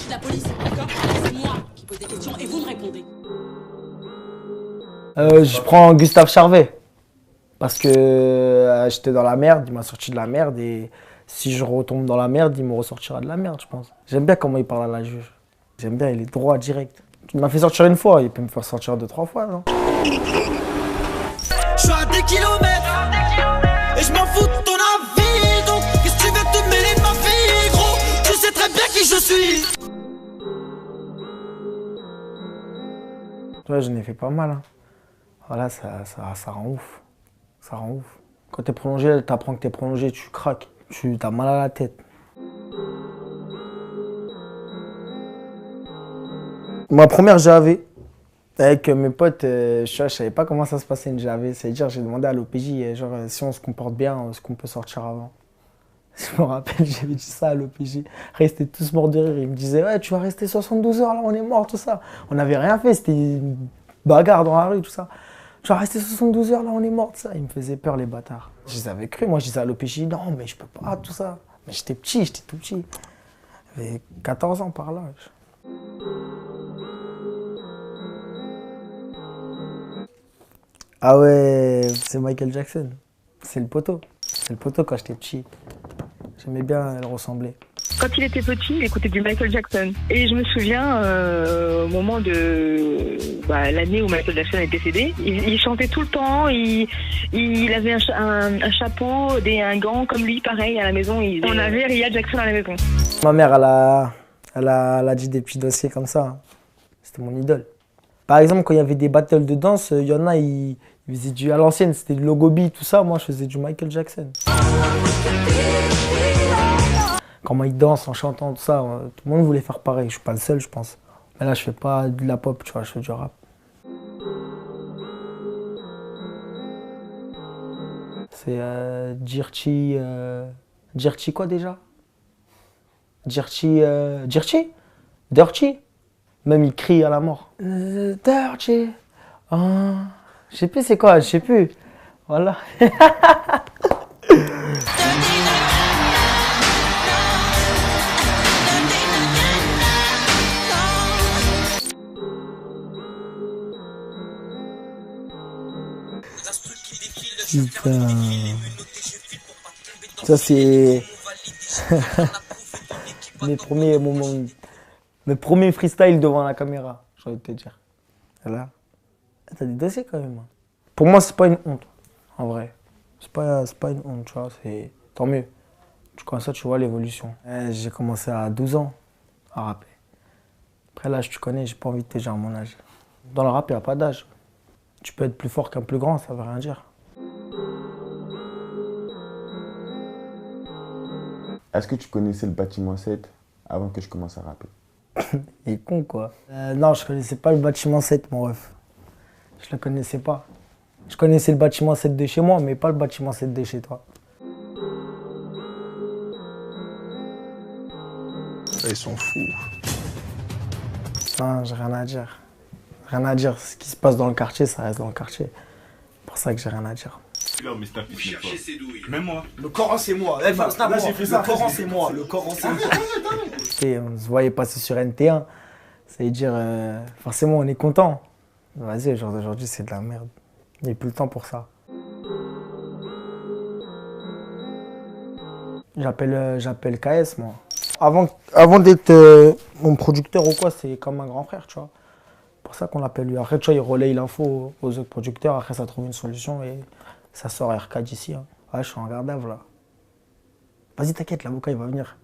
de la police, d'accord? C'est moi qui pose des questions et vous me répondez. Je prends Gustave Charvet. Parce que j'étais dans la merde, il m'a sorti de la merde et si je retombe dans la merde, il me ressortira de la merde, je pense. J'aime bien comment il parle à la juge. J'aime bien, il est droit, direct. Il m'a fait sortir une fois, il peut me faire sortir 2-3 fois, non? Je suis à des kilomètres et je m'en fous de ton avis. Donc qu'est-ce que tu veux te mêler de ma vie, gros? Tu sais très bien qui je suis. Ouais, j'en ai fait pas mal. Hein. Voilà, ça rend ouf. Ça rend ouf. Quand t'es prolongé, t'apprends que t'es prolongé, tu craques. T'as mal à la tête. Ma première JAV, avec mes potes, je savais pas comment ça se passait une JAV. C'est-à-dire, j'ai demandé à l'OPJ, genre, si on se comporte bien, est-ce qu'on peut sortir avant? Je me rappelle, j'avais dit ça à l'OPJ. Après, ils étaient tous morts de rire. Ils me disaient, ouais, tu vas rester 72 heures, là, on est mort, tout ça. On n'avait rien fait, c'était une bagarre dans la rue, tout ça. Tu vas rester 72 heures, là, on est mort, tout ça. Ils me faisaient peur, les bâtards. Je les avais cru. Moi, je disais à l'OPJ, non, mais je peux pas, tout ça. Mais j'étais petit, j'étais tout petit. J'avais 14 ans par là. Ah ouais, c'est Michael Jackson. C'est le poteau. C'est le poteau quand j'étais petit. J'aimais bien le ressembler. Quand il était petit, il écoutait du Michael Jackson. Et je me souviens, au moment de l'année où Michael Jackson est décédé, il chantait tout le temps, il avait un chapeau, un gant comme lui, pareil, à la maison. On avait Ria Jackson à la maison. Ma mère, elle a dit des petits dossiers comme ça. C'était mon idole. Par exemple, quand il y avait des battles de danse, il y en a, ils faisaient du à l'ancienne, c'était du Logobi, tout ça. Moi, je faisais du Michael Jackson. Comment ils dansent en chantant, tout ça, tout le monde voulait faire pareil. Je suis pas le seul, je pense. Mais là, je fais pas de la pop, tu vois, je fais du rap. C'est Dirty... Dirty quoi déjà? Dirty... Dirty? Dirty? Même il crie à la mort. Dirty. Oh. Je sais plus c'est quoi, je sais plus. Voilà. Putain. Ça c'est mes premiers moments, mes premiers freestyles devant la caméra, j'ai envie de te dire. Là, t'as des dossiers quand même. Pour moi, c'est pas une honte, en vrai. C'est pas une honte, tu vois, c'est tant mieux. Comme ça, tu vois l'évolution. J'ai commencé à 12 ans à rapper. Après l'âge, tu connais, j'ai pas envie de te dire mon âge. Dans le rap, il n'y a pas d'âge. Tu peux être plus fort qu'un plus grand, ça veut rien dire. Est-ce que tu connaissais le bâtiment 7 avant que je commence à rapper? Il est con, quoi. Non, je connaissais pas le bâtiment 7, mon ref. Je le connaissais pas. Je connaissais le bâtiment 7 de chez moi, mais pas le bâtiment 7 de chez toi. Ils sont fous. Non, j'ai rien à dire. Rien à dire. Ce qui se passe dans le quartier, ça reste dans le quartier. C'est pour ça que j'ai rien à dire. Non, mais c'est Vous cherchez ses douilles. même moi. Le Coran c'est moi. Là, j'ai fait ça. Le Coran c'est moi. Le Coran c'est moi. Et on se voyait passer sur NT1. Ça veut dire, forcément, on est content. Vas-y, aujourd'hui, c'est de la merde. Il n'y a plus le temps pour ça. J'appelle KS, moi. Avant d'être mon producteur ou quoi, c'est comme un grand frère, tu vois. C'est pour ça qu'on l'appelle lui. Après, tu vois, il relaye l'info aux autres producteurs. Après, ça trouve une solution et ça sort RK d'ici. Hein. Ouais, je suis en garde à vue, là. Vas-y, t'inquiète, l'avocat, il va venir.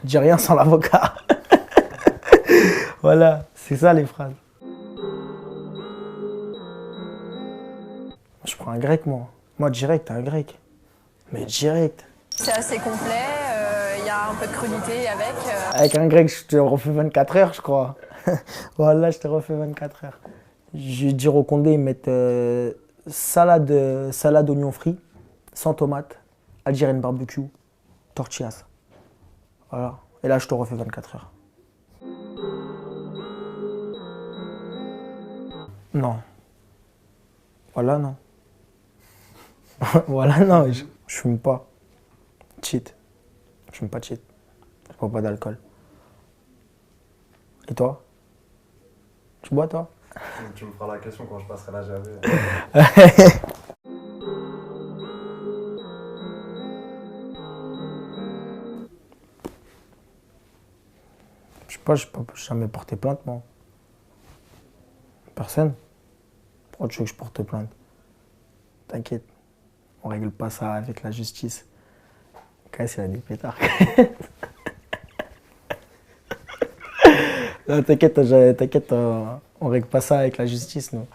Dis rien sans l'avocat. Voilà, c'est ça les phrases. Je prends un grec, moi. Moi, direct, un grec. Mais direct. C'est assez complet, il y a un peu de crudité avec. Avec un grec, je te refais 24 heures, je crois. Voilà, je te refais 24 heures. Je vais dire au Condé, ils mettent salade oignon frit, sans tomate, algérienne barbecue, tortillas. Voilà. Et là, je te refais 24 heures. Non. Voilà, non. Voilà, non, je fume pas. Cheat. Je fume pas cheat. Je bois pas d'alcool. Et toi? Tu bois, toi? Tu me feras la question quand je passerai la JAV. Je sais pas, j'ai jamais porté plainte, moi. Personne. Pourquoi tu veux que je porte plainte? T'inquiète, on règle pas ça avec la justice. Quand il a des pétards. Non, t'inquiète, on règle pas ça avec la justice, nous.